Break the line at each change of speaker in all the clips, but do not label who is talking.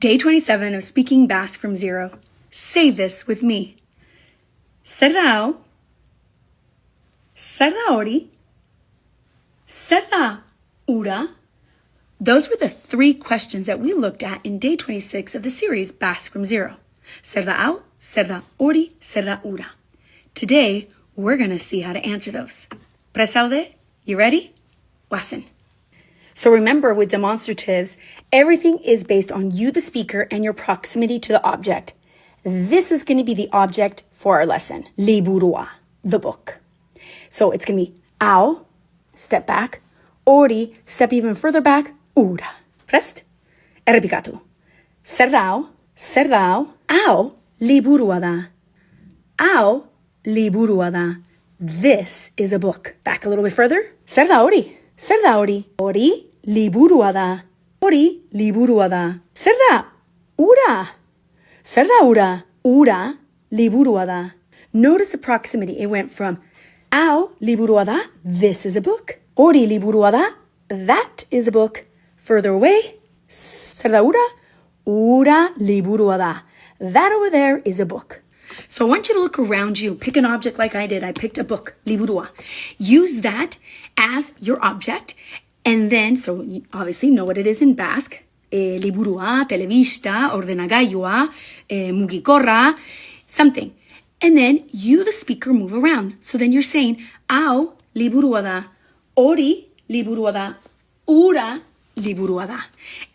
Day 27 of Speaking Basque from Zero. Say this with me. Zer da hau? Zer da hori? Zer da ura? Those were the 3 questions that we looked at in day 26 of the series Basque from Zero. Zer da hau? Zer da hori? Zer da ura? Today, we're going to see how to answer those. Presaude? You ready? Listen. So remember, with demonstratives, everything is based on you, the speaker, and your proximity to the object. This is going to be the object for our lesson. Liburua, the book. So it's going to be au, step back, ori, step even further back, ura. Prest? Errepikatu. Zer da hau, au, liburua da. Au, liburua da. This is a book. Back a little bit further. Zer da hori? Zer da hori? Hori liburua da. Hori liburua da. Zer da ura? Zer da ura? Ura liburua da. Notice the proximity. It went from au liburua da. This is a book. Hori liburua da. That is a book. Further away. Zer da ura? Ura liburua da. That over there is a book. So I want you to look around you. Pick an object like I did. I picked a book, liburua. Use that as your object. And then, so you obviously know what it is in Basque. Liburua, telebista, ordenagailua, mugikorra, something. And then you, the speaker, move around. So then you're saying, au, liburua da. Hori, liburua da. Ura, liburua da.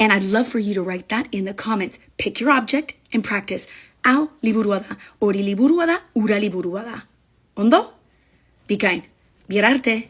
And I'd love for you to write that in the comments. Pick your object and practice. Au liburua da, hori liburua da, ura liburua da. Ondo? Bikain. Biar arte.